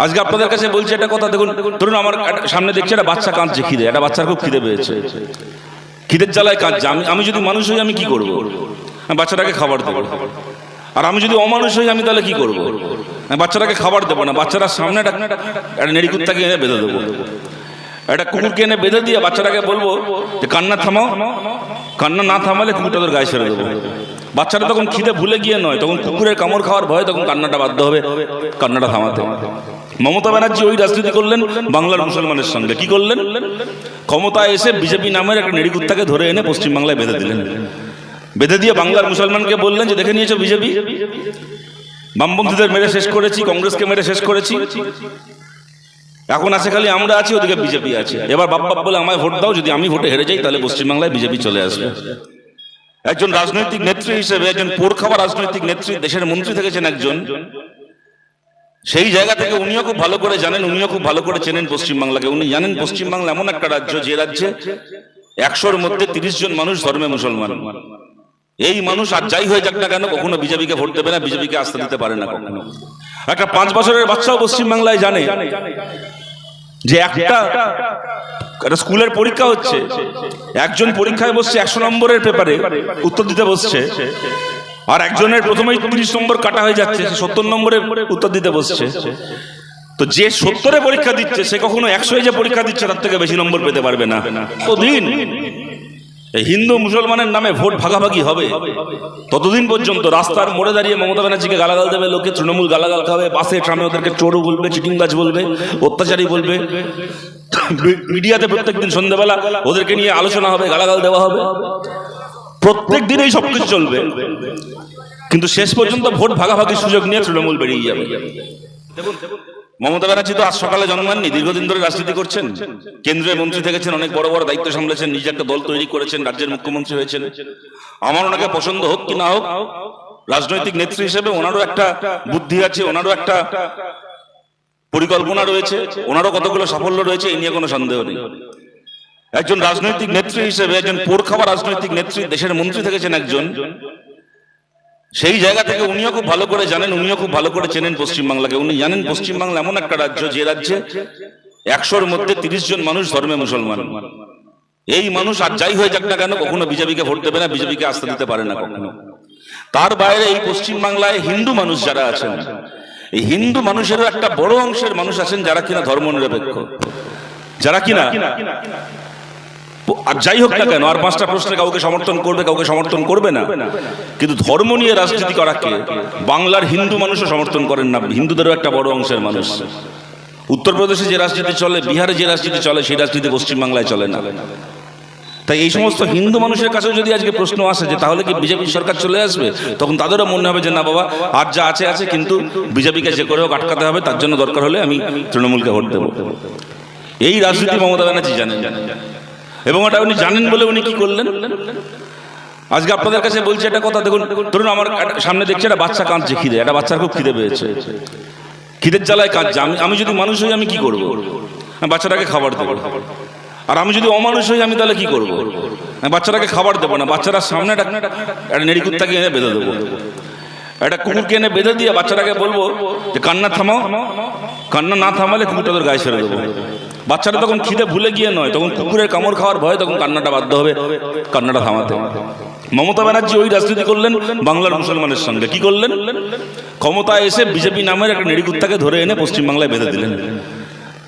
আজকে আপনাদের কাছে বলছি একটা কথা, দেখুন ধরুন আমার সামনে দেখছি একটা বাচ্চা কাঁদছে, খিদে, একটা বাচ্চার খুব খিদে পেয়েছে, খিদের জ্বালায় কাঁদছে। আমি যদি মানুষ হই আমি কি করব? আমি বাচ্চাটাকে খাবার দেবো। আর আমি যদি অমানুষ হই আমি তাহলে কি করব? আমি বাচ্চাটাকে খাবার দেবো না, বাচ্চাটার সামনে একটা নেড়িকুত্তাকে এনে বেঁধে দেবো, একটা কুকুরকে এনে বেঁধে দিয়ে বাচ্চাটাকে বলবো যে কান্না থামাও, কান্না না থামালে কুকুরটা তোর গায়ে ছেড়ে দেবো। বাচ্চাটা তখন খিদে ভুলে গিয়ে নয়, তখন কুকুরের কামড় খাওয়ার ভয় তখন কান্নাটা বাধ্য হবে কান্নাটা থামাতে। মমতা ব্যানার্জি ওই রাজনীতি করলেন বাংলার মুসলমানের সঙ্গে। কি করলেন? ক্ষমতায় এসে বিজেপি নামের একটা নেড়িকুত্তাকে ধরে এনে পশ্চিমবাংলায় বেঁধে দিলেন। বেঁধে দিয়ে বাংলার মুসলমানকে বললেন যে দেখে নিয়েছো বিজেপি, বামপন্থীদের মেরে শেষ করেছি, কংগ্রেসকে মেরে শেষ করেছি, এখন আছে খালি আমরা আছি, ওদিকে বিজেপি আছে, এবার বাপ বাপ বলে আমায় ভোট দাও, যদি আমি ভোটে হেরে যাই তাহলে পশ্চিমবাংলায় বিজেপি চলে আসবে। একজন রাজনৈতিক নেত্রী হিসেবে, একজন পোড় খাওয়া রাজনৈতিক নেত্রী, দেশের মন্ত্রী থেকেছেন একজন, সেই জায়গা থেকে উনিও খুব ভালো করে জানেন, উনিও খুব ভালো করে চেনেন পশ্চিমবাংলাকে। উনি জানেন পশ্চিমবাংলা এমন একটা রাজ্য, যে রাজ্যে 100-র মধ্যে 30 জন মানুষ ধর্মে মুসলমান। এই মানুষ আর যাই হয়ে যাক না কেন কখনো বিজেপিকে ভোট দেবে না, বিজেপিকে আস্থা দিতে পারে না কখনো। একটা 5 বছরের বাচ্চাও পশ্চিমবাংলায় জানে যে একটা স্কুলের পরীক্ষা হচ্ছে, একজন পরীক্ষায় বসছে 100 নম্বরের পেপারে উত্তর দিতে বসছে, আর একজনের প্রথমেই 30 নম্বর কাটা হয়ে যাচ্ছে, 70 নম্বরে উত্তর দিতে বসছে। তো যে 70-এ পরীক্ষা দিচ্ছে সে কখনো 100-এ যে পরীক্ষা দিচ্ছে তার থেকে বেশি নম্বর পেতে পারবে না। ততদিন হিন্দু মুসলমানের নামে ভোট ভাগাভাগি হবে, ততদিন পর্যন্ত রাস্তার মোড়ে দাঁড়িয়ে মমতা ব্যানার্জিকে গালাগাল দেবে লোকে, তৃণমূল গালাগাল খাবে, বাসে ট্রামে ওদেরকে চোরও বলবে, চিটিংবাজ বলবে, অত্যাচারী বলবে, মিডিয়াতে প্রত্যেকদিন সন্ধ্যাবেলা ওদেরকে নিয়ে আলোচনা হবে, গালাগাল দেওয়া হবে, প্রত্যেক দিন এই সবকিছু চলবে। কিন্তু শেষ পর্যন্ত ভোট ভাগাভাগির সুযোগ নিয়ে তৃণমূল বেরিয়ে যাবে। মমতা ব্যানার্জি তো আজ সকালে জন্মাননি, দীর্ঘদিন ধরে রাজনীতি করছেন, কেন্দ্রীয় মন্ত্রী থেকেছেন, অনেক বড় বড় দায়িত্ব সামলেছেন, নিজে একটা দল তৈরি করেছেন, রাজ্যের মুখ্যমন্ত্রী হয়েছেন। আমার ওনাকে পছন্দ হোক কি না হোক, রাজনৈতিক নেত্রী হিসেবে ওনারও একটা বুদ্ধি আছে, ওনারও একটা পরিকল্পনা রয়েছে, ওনারও কতগুলো সাফল্য রয়েছে, এই নিয়ে কোনো সন্দেহ নেই। একজন রাজনৈতিক নেত্রী হিসেবে, একজন পোড় খাওয়া রাজনৈতিক নেত্রী, দেশের মন্ত্রী থেকেছেন একজন, সেই জায়গা থেকে উনিও খুব ভালো করে জানেন, উনিও খুব ভালো করে চেনেন পশ্চিমবাংলাকে। উনি জানেন পশ্চিমবাংলা এমন একটা রাজ্য, যে রাজ্যে 100-র মধ্যে 30 জন মানুষ ধর্মে মুসলমান। এই মানুষ আর যাই হয়ে যাক না কেন কখনো বিজেপিকে ভোট দেবে না, বিজেপিকে আস্থা দিতে পারে না কখনো। তার বাইরে এই পশ্চিমবাংলায় হিন্দু মানুষ যারা আছেন, এই হিন্দু মানুষেরও একটা বড় অংশের মানুষ আছেন যারা কিনা ধর্মনিরপেক্ষ, যারা কিনা আর যাই হোক না কেন আর 5টা প্রশ্নে কাউকে সমর্থন করবে, কাউকে সমর্থন করবে না, কিন্তু ধর্ম নিয়ে রাজনীতি করাকে বাংলার হিন্দু মানুষও সমর্থন করেন না, হিন্দুদেরও একটা বড় অংশের মানুষ। উত্তরপ্রদেশে যে রাজনীতি চলে, বিহারে যে রাজনীতি চলে, সেই রাজনীতি পশ্চিমবাংলায় চলে না। তাই এই সমস্ত হিন্দু মানুষের কাছেও যদি আজকে প্রশ্ন আসে যে তাহলে কি বিজেপি সরকার চলে আসবে, তখন তাদেরও মনে হবে যে না বাবা, আর যা আছে আছে, কিন্তু বিজেপিকে যে করে হোক আটকাতে হবে, তার জন্য দরকার হলে আমি তৃণমূলকে ভোট দেবো। এই রাজনীতি মমতা ব্যানার্জি জানেন, এবং ওটা উনি জানেন বলে উনি কি করলেন। আজকে আপনাদের কাছে বলছি একটা কথা, দেখুন ধরুন আমার সামনে দেখছি একটা বাচ্চা কাঁদছে, খিদে, একটা বাচ্চার খুব খিদে পেয়েছে, খিদের জ্বালায় কাঁদছে। আমি যদি মানুষ হই আমি কি করব? আমি বাচ্চাটাকে খাবার দেবো। আর আমি যদি অমানুষ হই আমি তাহলে কি করব? আমি বাচ্চাটাকে খাবার দেবো না, বাচ্চাটার সামনে একটা নেড়িকুত্তাকে এনে বেঁধে দেবো, একটা কুকুরকে এনে বেঁধে দিয়ে বাচ্চাটাকে বলবো যে কান্না থামাও, কান্না না থামালে কুকুরটা তোর গায়ে ছেড়ে দেবো। বাচ্চাটা তখন খিদে ভুলে গিয়ে নয়, তখন কুকুরের কামড় খাওয়ার ভয় তখন কান্নাটা বাধ্য হবে কান্নাটা থামাতে। মমতা ব্যানার্জি ওই রাজনীতি করলেন বাংলার মুসলমানের সঙ্গে। কি করলেন? ক্ষমতায় এসে বিজেপি নামের একটা নেড়িকুত্তাকে ধরে এনে পশ্চিমবাংলায় বেঁধে দিলেন।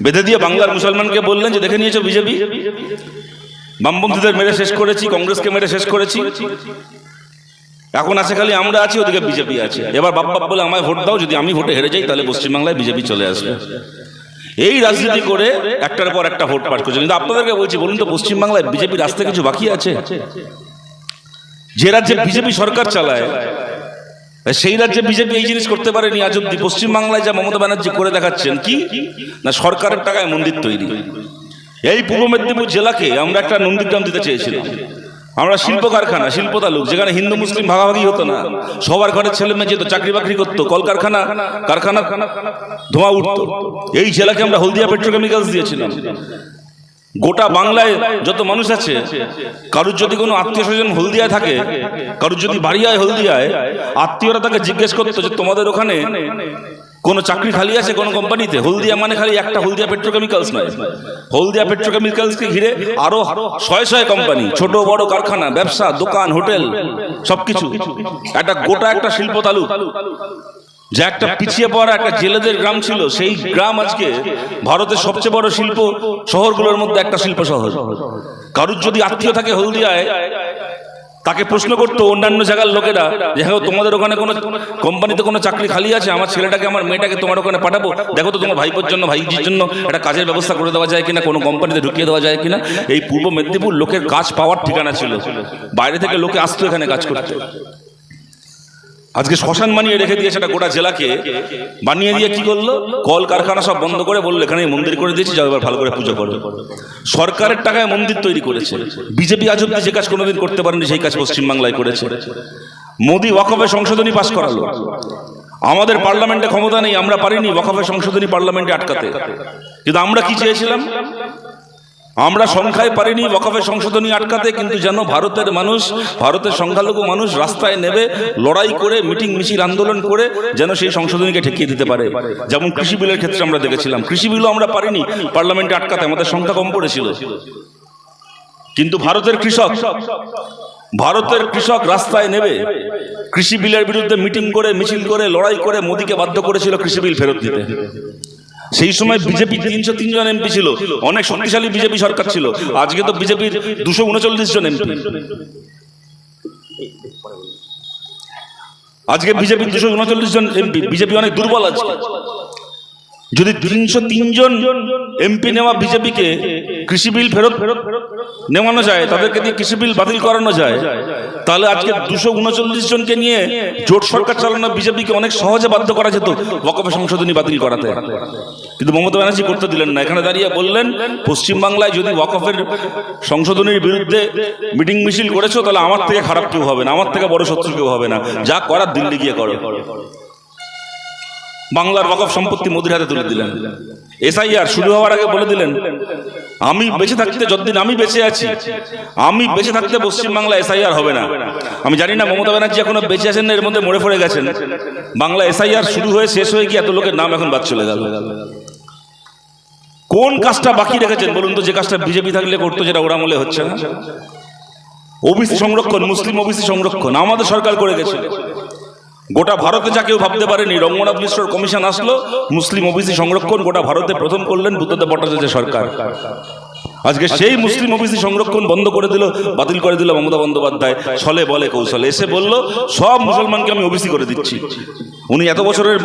বেঁধে দিয়ে বাংলার মুসলমানকে বললেন যে দেখে নিয়েছো বিজেপি, বামপন্থীদের মেরে শেষ করেছি, কংগ্রেসকে মেরে শেষ করেছি, এখন আছে খালি আমরা আছি, ওদিকে বিজেপি আছে, এবার বাপ বাপ বলে আমায় ভোট দাও, যদি আমি ভোটে হেরে যাই তাহলে পশ্চিমবাংলায় বিজেপি চলে আসবে। এই রাজনীতি করে একটার পর একটা ভোট পাস করছে। কিন্তু আপনাদেরকে বলছি, বলুন তো পশ্চিমবাংলায় বিজেপি রাস্তা কিছু বাকি আছে? যে রাজ্যে বিজেপি সরকার চালায় সেই রাজ্যে বিজেপি এই জিনিস করতে পারেনি আজ অব্দি। পশ্চিমবাংলায় যা মমতা ব্যানার্জি করে দেখাচ্ছেন কি না, সরকারের টাকায় মন্দির তৈরি। এই পূর্ব মেদিনীপুর জেলাকে আমরা একটা নন্দীগ্রাম দিতে চেয়েছিলাম, আমরা শিল্প কারখানা, শিল্প তালুক, যেখানে হিন্দু মুসলিম ভাগাভাগি হতো না, সবার ঘরের ছেলে মেয়ে যেত, চাকরি বাকরি করতো, কলকারখানা কারখানা ধোঁয়া উঠতো। এই জেলাকে আমরা হলদিয়া পেট্রোকেমিক্যালস দিয়েছিলাম। গোটা বাংলায় যত মানুষ আছে, কারুর যদি কোনো আত্মীয় স্বজন হলদিয়ায় থাকে, কারুর যদি বাড়ি হয় হলদিয়ায়, আত্মীয়রা তাকে জিজ্ঞেস করতো যে তোমাদের ওখানে কোন চাকরি খালি আছে কোন কোম্পানিতে? হলদিয়া মানে খালি একটা হলদিয়া পেট্রোকেমিক্যালস নয়, হলদিয়া পেট্রোকেমিক্যালসকে ঘিরে আরো শয়ে শয়ে কোম্পানি, ছোট বড় কারখানা, ব্যবসা, দোকান, হোটেল, সবকিছু একটা গোটা একটা শিল্প তালুক। যে একটা পিছিয়ে পড়া একটা জেলেদের গ্রাম ছিল, সেই গ্রাম আজকে ভারতের সবচেয়ে বড় শিল্প শহরগুলোর মধ্যে একটা শিল্প শহর। কারুর যদি আত্মীয় থাকে হলদিয়ায়, তাকে প্রশ্ন করতো অন্যান্য জায়গার লোকেরা যে হ্যাঁ তোমাদের ওখানে কোনো কোম্পানিতে কোনো চাকরি খালি আছে, আমার ছেলেটাকে আমার মেয়েটাকে তোমার ওখানে পাঠাবো, দেখো তো তোমার ভাইপোর জন্য ভাইজির জন্য একটা কাজের ব্যবস্থা করে দেওয়া যায় কিনা, কোনো কোম্পানিতে ঢুকিয়ে দেওয়া যায় কিনা। এই পূর্ব মেদিনীপুর লোকের কাজ পাওয়ার ঠিকানা ছিল, বাইরে থেকে লোকে আসতো এখানে কাজ করতে। আজকে শ্মশান বানিয়ে রেখে দিয়ে সেটা গোটা জেলাকে বানিয়ে দিয়ে কি করলো, কলকারখানা সব বন্ধ করে বললো এখানে মন্দির করে দিয়েছি, যাও এবার ভালো করে পুজো করো। সরকারের টাকায় মন্দির তৈরি করেছে। বিজেপি আজ অব্দি যে কাজ কোনোদিন করতে পারেনি সেই কাজ পশ্চিমবাংলায় করেছে। মোদি ওয়াকফে সংশোধনী পাশ করালো, আমাদের পার্লামেন্টে ক্ষমতা নেই, আমরা পারিনি ওয়াকফে সংশোধনী পার্লামেন্টে আটকাতে। কিন্তু আমরা কি চেয়েছিলাম, আমরা সংখ্যায় পারিনি ওয়াকফে সংশোধনী আটকাতে, কিন্তু যেন ভারতের মানুষ, ভারতের সংখ্যালঘু মানুষ রাস্তায় নেবে, লড়াই করে, মিটিং মিছিল আন্দোলন করে যেন সেই সংশোধনীকে ঠেকিয়ে দিতে পারে। যেমন কৃষি বিলের ক্ষেত্রে আমরা দেখেছিলাম, কৃষি বিলও আমরা পারিনি পার্লামেন্টে আটকাতে, আমাদের সংখ্যা কম পড়েছিল। কিন্তু ভারতের কৃষক রাস্তায় নেবে, কৃষি বিলের বিরুদ্ধে মিটিং করে, মিছিল করে, লড়াই করে মোদিকে বাধ্য করেছিল কৃষি বিল ফেরত দিতে। সেই সময় বিজেপি 303 জন এমপি ছিল, অনেক শক্তিশালী বিজেপি সরকার ছিল। আজকে তো বিজেপির 239 জন এমপি। আজকে বিজেপির 239 জন এমপি, বিজেপি অনেক দুর্বল আছে। যদি 303 জন এমপি নেওয়া বিজেপিকে কৃষি বিল ফেরত নেওয়ানো যায়, তাদেরকে দিয়ে কৃষি বিল বাতিল করানো যায়, তাহলে আজকে 239 জনকে নিয়ে জোট সরকার চালানো বিজেপিকে অনেক সহজে বাধ্য করা যেত ওয়াকফে সংশোধনী বাতিল করাতে। কিন্তু মমতা ব্যানার্জি করতে দিলেন না। এখানে দাঁড়িয়ে বললেন পশ্চিমবাংলায় যদি ওয়াকফের সংশোধনীর বিরুদ্ধে মিটিং মিছিল করেছো, তাহলে আমার থেকে খারাপ কেউ হবে না, আমার থেকে বড় শত্রু কেউ হবে না, যা করার দিল্লি গিয়ে করো। বাংলার ওয়াকফ সম্পত্তি মোদির হাতে তুলে দিলেন। এসআইআর শুরু হওয়ার আগে বলে দিলেন আমি বেঁচে থাকতে, যতদিন আমি বেঁচে আছি, আমি বেঁচে থাকতে পশ্চিমবাংলা এসআইআর হবে না। আমি জানি না মমতা ব্যানার্জি এখনো বেঁচে আছেন না, এর মধ্যে মরে পড়ে গেছেন। বাংলা এসআইআর শুরু হয়ে শেষ হয়ে গিয়ে এত লোকের নাম এখন বাদ চলে গেল। কোন কাজটা বাকি রেখেছেন বলুন তো, যে কাজটা বিজেপি থাকলে করতো, যেটা ওরা আমলে হচ্ছে না? ওবিসি সংরক্ষণ, মুসলিম ওবিসি সংরক্ষণ আমাদের সরকার করে গেছে। গোটা ভারতে যা কেউ ভাবতে পারেনি, রঙ্গনাথ মিশ্রর কমিশন আসলো, মুসলিম ওবিসি সংরক্ষণ গোটা ভারতে প্রথম করলেন বুদ্ধদেব ভট্টাচার্যের সরকার। আজকে সেই মুসলিম ওবিসি সংরক্ষণ বন্ধ করে দিল, বাতিল করে দিল মমতা বন্দ্যোপাধ্যায়। ছলে বলে কৌশলে এসে বলল সব মুসলমানকে আমি ওবিসি করে দিচ্ছি। উনি এত বছরের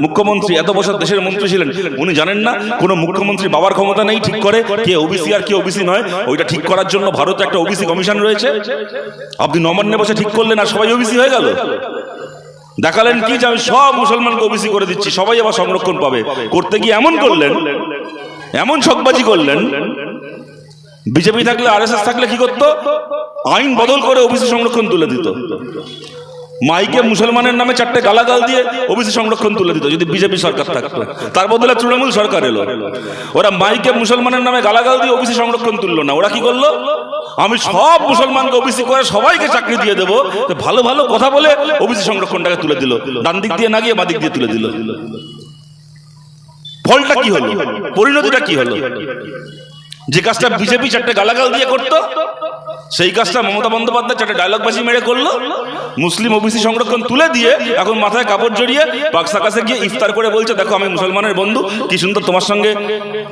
মুখ্যমন্ত্রী, এত বছর দেশের মন্ত্রী ছিলেন, উনি জানেন না কোনো মুখ্যমন্ত্রী বাবার ক্ষমতা নেই ঠিক করে কে ওবিসি আর কে ওবিসি নয়? ওইটা ঠিক করার জন্য ভারতে একটা ওবিসি কমিশন রয়েছে। আপনি নবান্নে বসে ঠিক করলেন আর সবাই ওবিসি হয়ে গেল। দেখালেন কি যে আমি সব মুসলমানকে ওবিসি করে দিচ্ছি, সবাই আবার সংরক্ষণ পাবে। করতে গিয়ে এমন করলেন, এমন ছকবাজি করলেন, বিজেপি থাকলে আরএসএস থাকলে কি করতো, আইন বদল করে ওবিসি সংরক্ষণ তুলে দিত। মাইকে মুসলমানের নামে 4টে গালাগাল দিয়ে ওবিসি সংরক্ষণ তুলে দিত যদি বিজেপি সরকার থাকতো। তার বদলে তৃণমূল সরকার এলো, ওরা মাইকে মুসলমানের নামে গালাগাল দিয়ে ওবিসি সংরক্ষণ তুললো না। ওরা কি করলো, আমি সব মুসলমানকে ওবিসি করে সবাইকে চাকরি দিয়ে দেবো, ভালো ভালো কথা বলে ওবিসি সংরক্ষণটাকে তুলে দিল, ডান দিক দিয়ে না গিয়ে বাদিক দিয়ে তুলে দিল। ফলটা কি হলো, পরিণতিটা কি হলো? যে কাজটা বিজেপি 4টে গালাগাল দিয়ে করতো, সেই কাজটা মমতা বন্দ্যোপাধ্যায় 4টে ডায়লগবাজি মেরে করলো। মুসলিম ওবিসি সংরক্ষণ তুলে দিয়ে এখন মাথায় কাপড় জড়িয়ে বাক্সা কাছে গিয়ে ইফতার করে বলছে দেখো আমি মুসলমানের বন্ধু, কি সুন্দর তোমার সঙ্গে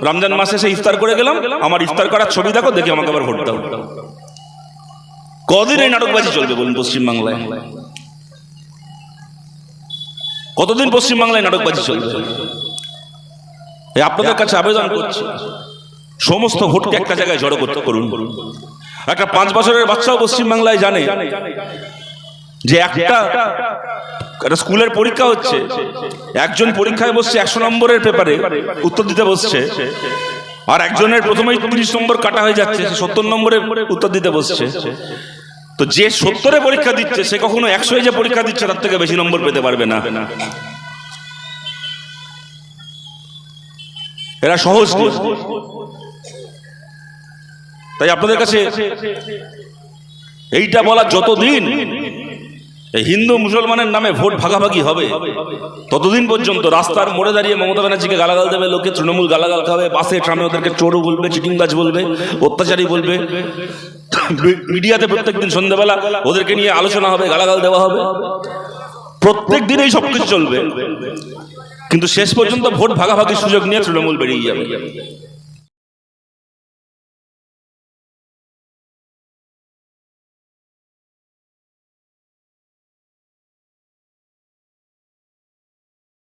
রমজান মাসে এসে ইফতার করে গেলাম, আমার ইফতার করার ছবি দেখো, দেখে আমাকে আবার ভোট দাও। কদিন এই নাটকবাজি চলবে বলুন পশ্চিমবাংলায়? কতদিন পশ্চিমবাংলায় নাটকবাজি চলবে? আপনাদের কাছে আবেদন করছি, সমস্ত ভোটকে একটা জায়গায় জড়ো করতে করুন। একটা 5 বছরের বাচ্চাও পশ্চিমবাংলায় জানে যে একটা স্কুলের পরীক্ষা হচ্ছে, একজন পরীক্ষায় বসছে 100 নম্বরের পেপারে উত্তর দিতে বসছে, আর একজনের প্রথমেই 30 নম্বর কাটা হয়ে যাচ্ছে, 70 নম্বরে উত্তর দিতে বসছে। তো যে 70-এ পরীক্ষা দিচ্ছে সে কখনো 100-এ যে পরীক্ষা দিচ্ছে তার থেকে বেশি নম্বর পেতে পারবে না। এরা সহজ নয়। তাই আপনাদের কাছে এইটা বলা, যতদিন এই হিন্দু মুসলমানের নামে ভোট ভাগাভাগি হবে ততদিন পর্যন্ত রাস্তার মোড়ে দাঁড়িয়ে মমতা ব্যানার্জিকে গালাগাল দেবে লোকে, তৃণমূল গালাগাল খাবে, বাসে ট্রামে ওদেরকে চোরও বলবে, চিটিংবাজ বলবে, অত্যাচারী বলবে, মিডিয়াতে প্রত্যেকদিন সন্ধ্যাবেলা ওদেরকে নিয়ে আলোচনা হবে, গালাগাল দেওয়া হবে, প্রত্যেক দিন এই সব কিছু চলবে। কিন্তু শেষ পর্যন্ত ভোট ভাগাভাগির সুযোগ নিয়ে তৃণমূল বেরিয়ে যাবে।